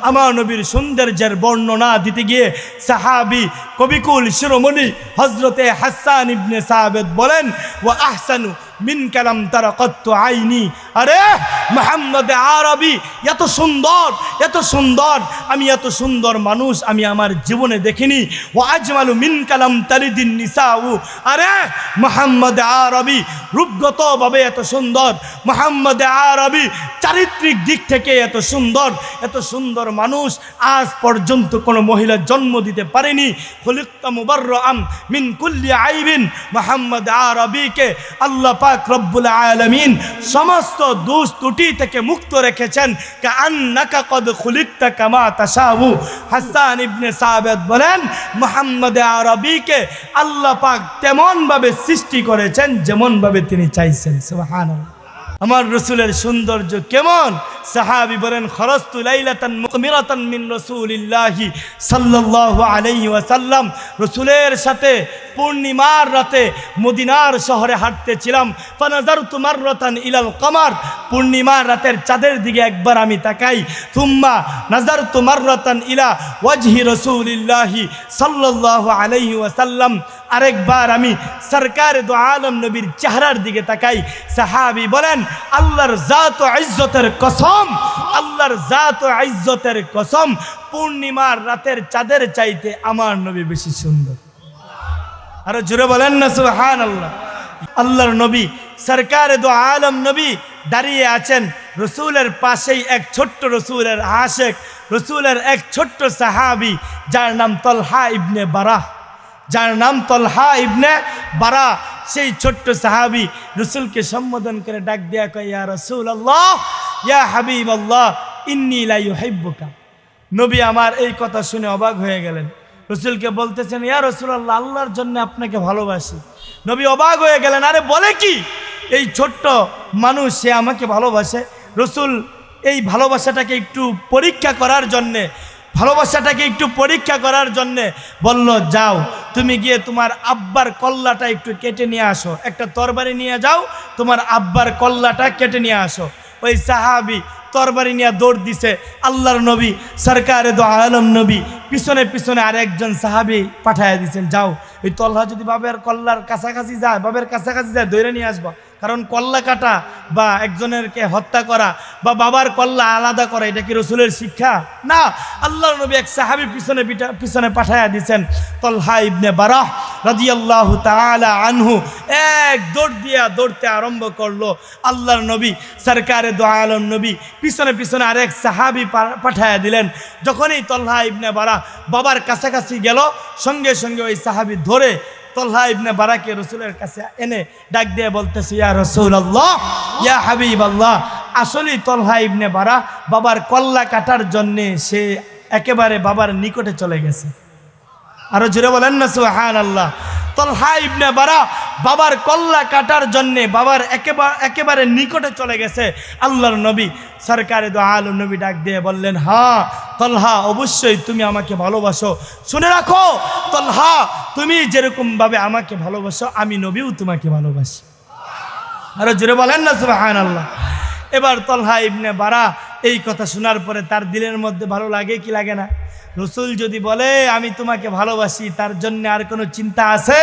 আমার নবীর সৌন্দর্যের বর্ণনা দিতে গিয়ে সাহাবী কবিকুল শিরোমণি হযরতে হাসান ইবনে সাবিত বলেন, ওয়া আহসানু মিন কালাম তারা কত্তু আইনি। আরে মুহাম্মদ আরবি এত সুন্দর, এত সুন্দর, আমি এত সুন্দর মানুষ আমি আমার জীবনে দেখিনি। ওয়া আজমালু মিন কালাম তালিদিন নিসাউ। আরে মুহাম্মদ আরবি রূপগতভাবে এত সুন্দর, মুহাম্মদ আরবি চারিত্রিক দিক থেকে এত সুন্দর, এত সুন্দর মানুষ আজ পর্যন্ত কোনো মহিলা জন্ম দিতে পারেনি। খুলিকতা মুবাররাআম মিন কুল্লি আইবিন। মুহাম্মদ আরবিকে আল্লাহ পাক রব্বুল আলামিন সমস্ত দোষ ত্রুটি থেকে মুক্ত রেখেছেন। কাআন্নাকা কদ খুলিকতা কামা তাশাউ। হাসান ইবনে সাবিত বলেন, মুহাম্মদ আরবিকে আল্লাহ পাক তেমনভাবে সৃষ্টি করেছেন যেমনভাবে তিনি চাইছেন। সুবহানাল্লাহ। আমার রসুলের সৌন্দর্য কেমন? সাহাবী বলেন, খরজতু লাইলাতান মুকমিরাতান মিন রাসূলিল্লাহি সাল্লাল্লাহু আলাইহি ওয়াসাল্লাম। রসুলের সাথে পূর্ণিমার রাতে মদিনার শহরে হাঁটতেছিলাম। ফানাজারতু মাররাতান ইলাল কমার। পূর্ণিমার রাতের চাঁদের দিকে একবার আমি তাকাই। থুম্মা নাজারতু মাররাতান ইলা ওয়াজহি রাসূলিল্লাহি সাল্লাল্লাহু আলাইহি ওয়াসাল্লাম। আরেকবার আমি সরকারে দো আলম নবীর চেহারার দিকে তাকাই। সাহাবী বলেন, আল্লাহর জাত ও ইজ্জতের কসম, আল্লাহর জাত ও ইজ্জতের কসম, পূর্ণিমার রাতের চাঁদের চাইতে আমার নবী বেশি সুন্দর। আরো জোরে বলেন না সুবহানাল্লাহ। আল্লাহর নবী সরকারে দো আলম নবী দাঁড়িয়ে আছেন। রসুলের পাশেই এক ছোট্ট রসুলের আশেক, রসুলের এক ছোট্ট সাহাবী যার নাম তলহা ইবনে বারাহ, যার নাম তলহা ইবনে বারা। সেই ছোট্ট সাহাবী রসুলকে সম্বোধন করে ডাক দেয়া কয়, ইয়া রাসূলুল্লাহ, ইয়া হাবিবাল্লাহ, ইন্নী লা ইউহিব্বুকা। নবী আমার এই কথা শুনে অবাক হয়ে গেলেন। রসুলকে বলতেছেন, ইয়া রাসূলুল্লাহ, আল্লাহর জন্য আপনাকে ভালোবাসি। নবী অবাক হয়ে গেলেন, আরে বলে কি? এই ছোট্ট মানুষ সে আমাকে ভালোবাসে। রসুল এই ভালোবাসাটাকে একটু পরীক্ষা করার জন্যে, ভালোবাসাটাকে একটু পরীক্ষা করার জন্যে বলল, যাও তুমি গিয়ে তোমার আব্বার কল্লাটা একটু কেটে নিয়ে আসো, একটা তরবারি নিয়ে যাও, তোমার আব্বার কল্লাটা কেটে নিয়ে আসো। ওই সাহাবী তরবারি নিয়ে দৌড় দিছে। আল্লাহর নবী সরকারে দো আলম নবী পিছনে পিছনে আরেকজন সাহাবী পাঠাইয়া দিয়েছেন, যাও ওই তলহা যদি বাবের কল্লার কাছাকাছি যায়, বাবের কাছাকাছি যায়, ধরে নিয়ে আসবা। কারণ কল্লা কাটা বা একজনেরকে হত্যা করা বা বাবার কল্লা আলাদা করা, এটা কি রসুলের শিক্ষা? না। আল্লাহর নবী এক সাহাবী পিছনে পিছনে পাঠাইয়া দিয়েছেন। তলহা ইবনে বারাহ রাদিয়াল্লাহু তাআলা আনহু এক দৌড়তে আরম্ভ করলো। আল্লাহর নবী সরকারে দো আলম নবী পিছনে পিছনে আরেক সাহাবী পাঠাইয়া দিলেন। যখনই তলহা ইবনে বারাহ বাবার কাছাকাছি গেল, সঙ্গে সঙ্গে ওই সাহাবী ধরে তলহা ইবনে বারাকে রসুলের কাছে এনে ডাক দিয়ে বলতেছে, ইয়া রাসূলুল্লাহ, ইয়া হাবিবাল্লাহ, আসলেই তলহা ইবনে বারাহ বাবার কল্লা কাটার জন্যে সে একেবারে বাবার নিকটে চলে গেছে। আরো জোরে বলেন না সুবহানাল্লাহ। তলহা ইবনে বারাহ বাবার কল্লা কাটার জন্যে বাবার একেবারে নিকটে চলে গেছে। আল্লাহর নবী সরকারে দো আলম নবী ডাক দিয়ে বললেন, হ্যাঁ তলহা, অবশ্যই তুমি আমাকে ভালোবাসো। শুনে রাখো তলহা, তুমি যেরকমভাবে আমাকে ভালোবাসো আমি নবীও তোমাকে ভালোবাসি। আরো জোরে বলেন না সুবহানাল্লাহ। এবার তলহা ইবনে বারাহ এই কথা শোনার পরে তার দিলের মধ্যে ভালো লাগে কি লাগে না? রসুল যদি বলে আমি তোমাকে ভালোবাসি, তার জন্য আর কোনো চিন্তা আছে?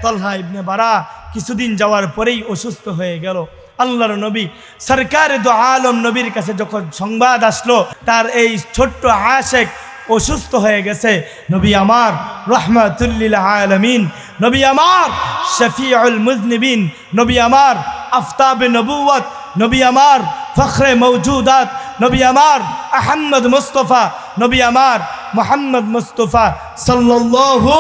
তলহা ইবনে বারাহ কিছুদিন যাওয়ার পরেই অসুস্থ হয়ে গেল। আল্লাহর নবী সরকারে দো আলম নবীর কাছে যখন সংবাদ আসলো তার এই ছোট্ট আশেক অসুস্থ হয়ে গেছে, নবী আমার রহমাতুল লিল আলামিন, নবী আমার শফিউল মুজনিবিন, নবী আমার আফতাবে নবুয়ত, নবী আমার ফখরে মওজুদাত, নবী আমার আহমদ মুস্তফা, নবী আমার মুহাম্মদ মুস্তফা সাল্লাল্লাহু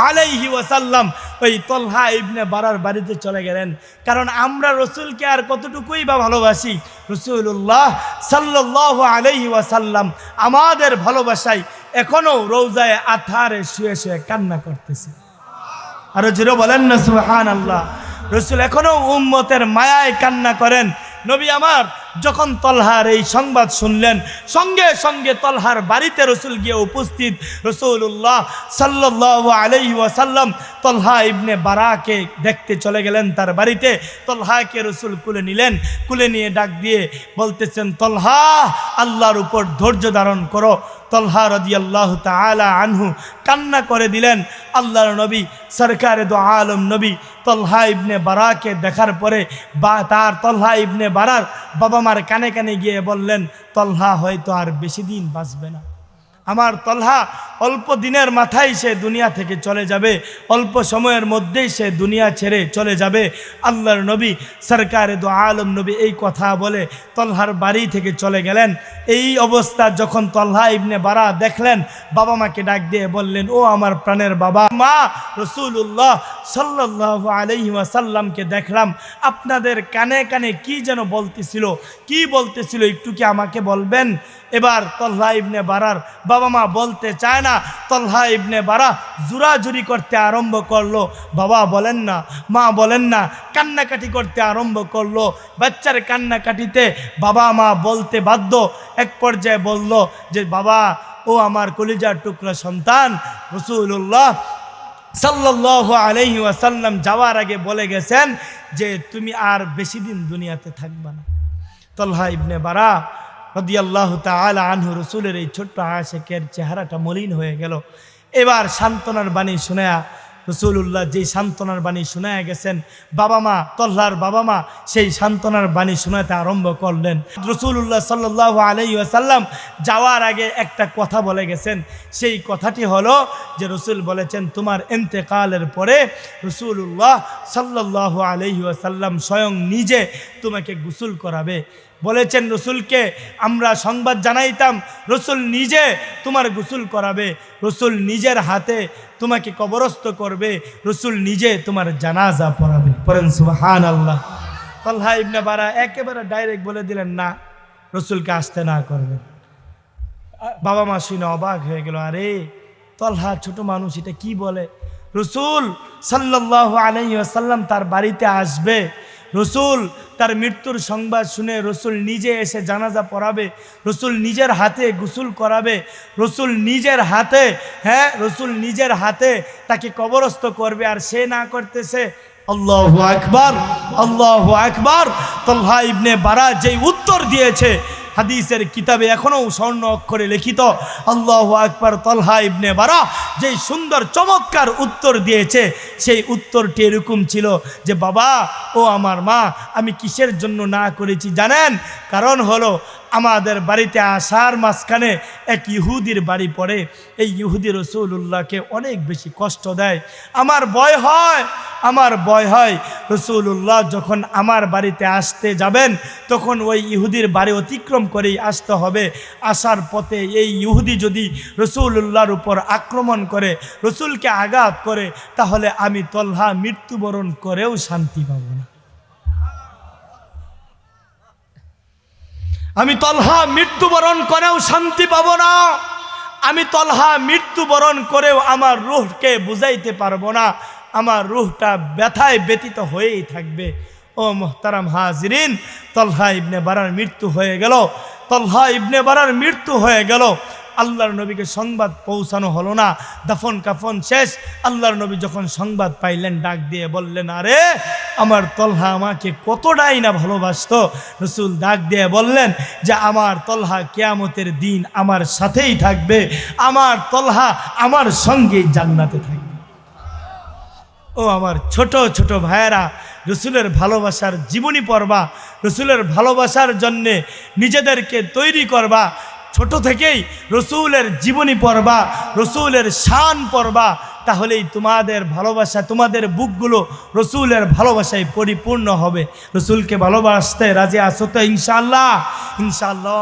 আলাইহি ওয়াসাল্লাম ওই তলহা ইবনে বারার বাড়িতে চলে গেলেন। কারণ আমরা রসুলকে আর কতটুকুই বা ভালোবাসি, রসুল্লাহ সাল্লাল্লাহু আলাইহি ওয়াসাল্লাম আমাদের ভালোবাসায় এখনও রওজায়ে আতহারে শুয়ে শুয়ে কান্না করতেছে। আরো জোরে বলেন না সুবহানাল্লাহ। রসুল এখনও উম্মতের মায়ায় কান্না করেন। নবী আমার যখন তলহার এই সংবাদ শুনলেন, সঙ্গে সঙ্গে তলহার বাড়িতে রসুল গিয়ে উপস্থিত। রসুল্লাহ সাল্লাল্লাহু আলাইহি ওয়াসাল্লাম তলহা ইবনে বারাকে দেখতে চলে গেলেন তার বাড়িতে। তলহাকে রসুল কুলে নিলেন, কুলে নিয়ে ডাক দিয়ে বলতেছেন, তলহা আল্লাহর উপর ধৈর্য ধারণ করো। তলহা রাদিয়াল্লাহু তাআলা আনহু কান্না করে দিলেন। আল্লাহর নবী সরকারে দো আলম নবী তলহা ইবনে বারাকে দেখার পরে তলহা ইবনে বারার বাবা মার কানে কানে গিয়ে বললেন, তলহা হয়তো আর বেশি দিন বাঁচবে না। আমার তলহা অল্প দিনের মাথায় সে দুনিয়া থেকে চলে যাবে, অল্প সময়ের মধ্যেই সে দুনিয়া ছেড়ে চলে যাবে। আল্লাহর নবী সরকারে দো আলম নবী এই কথা বলে তলহার বাড়ি থেকে চলে গেলেন। এই অবস্থা যখন তলহা ইবনে বারা দেখলেন, বাবা মাকে ডাক দিয়ে বললেন, ও আমার প্রাণের বাবা মা, রসুল্লাহ সাল্লাল্লাহু আলাইহি ওয়াসাল্লামকে দেখলাম, আপনাদের কানে কানে কি যেন বলতেছিল, একটু কি আমাকে বলবেন? এবার তলহা ইবনে বারার বাবা মা বলতে চায় না। তলহা ইবনে বারা জোরাজুরি করতে আরম্ভ করলো, বাবা বলেন না, মা বলেন না, কান্নাকাটি করতে আরম্ভ করলো। বাচ্চার কান্নাকাটিতে বাবা মা বলতে বাধ্য। এক পর্যায়ে বলল যে, বাবা ও আমার কলিজার টুকরা সন্তান, রাসূলুল্লাহ সাল্লাল্লাহু আলাইহি ওয়াসাল্লাম যাওয়ার আগে বলে গেছেন যে তুমি আর বেশি দিন দুনিয়াতে থাকবা না। তলহা ইবনে বারা রাদিয়াল্লাহু তাআলা আনহু রসুলের এই ছোট্ট আশিকের চেহারাটা মলিন হয়ে গেল। এবার সান্ত্বনার বাণী শোনায়া রসুল্লাহ যেই সান্ত্বনার বাণী শোনায়া গেছেন, বাবা মা তলহার বাবা মা সেই সান্ত্বনার বাণী শোনাতে আরম্ভ করলেন। রসুল্লাহ সাল্লাল্লাহু আলাইহি ওয়াসাল্লাম যাওয়ার আগে একটা কথা বলে গেছেন। সেই কথাটি হলো যে রসুল বলেছেন, তোমার ইন্তেকালের পরে রসুল্লাহ সাল্লাল্লাহু আলাইহি ওয়াসাল্লাম স্বয়ং নিজে তোমাকে গোসল করাবে। বলেছেন রসুলকে আমরা সংবাদ জানাইতাম, রসুল নিজে তোমার গোসল করাবে, রসুল নিজের হাতে তোমাকে কবরস্থ করবে, রসুল নিজে তোমার জানাজা পড়াবে। পড়েন সুবহানাল্লাহ। তলহা ইবনে বারা একেবারে ডাইরেক্ট বলে দিলেন, না, রসুলকে আসতে না করবেন। বাবা মা শুনে অবাক হয়ে গেল, আরে তলহা ছোট মানুষ, এটা কি বলে? রসুল সাল্লাল্লাহু আলাইহি ওয়াসাল্লাম তার বাড়িতে আসবে, রসুল তার মৃত্যুর সংবাদ শুনে রসুল নিজে এসে জানাজা পড়াবে, রসুল নিজের হাতে গোসল করাবে, রসুল নিজের হাতে রসুল নিজের হাতে তাকে কবরস্থ করবে, আর সে না করতেছে। আল্লাহু আকবার, আল্লাহু আকবার। তলহা ইবনে বারা যেই উত্তর দিয়েছে, হাদিসের কিতাবে এখনো স্বর্ণ অক্ষরে লিখিত, আল্লাহু আকবার। তলহা ইবনে বারা যেই সুন্দর চমৎকার উত্তর দিয়েছে, সেই উত্তরটি এরকম ছিল যে, বাবা ও আমার মা, আমি কিসের জন্য না করেছি জানেন? কারণ হলো আমাদের বাড়িতে আসার মাঝখানে এক ইহুদির বাড়ি পড়ে। এই ইহুদি রসুল্লাহকে অনেক বেশি কষ্ট দেয়। আমার ভয় হয় রসুল্লাহ যখন আমার বাড়িতে আসতে যাবেন, তখন ওই ইহুদির বাড়ি অতিক্রম করেই আসতে হবে। আসার পথে এই ইহুদি যদি রসুল্লাহর উপর আক্রমণ করে, রসুলকে আঘাত করে, তাহলে আমি তলহা মৃত্যুবরণ করেও শান্তি পাব না। আমি তলহা মৃত্যুবরণ করেও শান্তি পাব না। আমি তলহা মৃত্যুবরণ করেও আমার রূহকে বুঝাইতে পারবো না। আমার রূহটা ব্যথায় ব্যতীত হয়েই থাকবে। ও মুহতারাম হাজিরিন, তলহা ইবনে বারার মৃত্যু হয়ে গেল। তলহা ইবনে বারার মৃত্যু হয়ে গেল। আল্লাহর নবীকে সংবাদ পৌঁছানো হলো না। দাফন কাফন শেষ। আল্লাহর নবী যখন সংবাদ পাইলেন, ডাক দিয়ে বললেন, আরে আমার তলহা আমাকে কতটাই না ভালোবাসতো। রসুল ডাক দিয়ে বললেন যে, আমার তলহা কিয়ামতের দিন আমার সাথেই থাকবে, আমার তলহা আমার সঙ্গেই জান্নাতে থাকবে। ও আমার ছোট ছোট ভাইয়েরা, রসুলের ভালোবাসার জীবনী পড়বা, রসুলের ভালোবাসার জন্যে নিজেদেরকে তৈরি করবা। ছোট থেকেই রসুলের জীবনী পড়বা, রসুলের শান পড়বা, তাহলেই তোমাদের ভালোবাসা, তোমাদের বুকগুলো রসুলের ভালোবাসায় পরিপূর্ণ হবে। রসুলকে ভালোবাসতে রাজি আছো তো? ইনশাআল্লাহ, ইনশাআল্লাহ।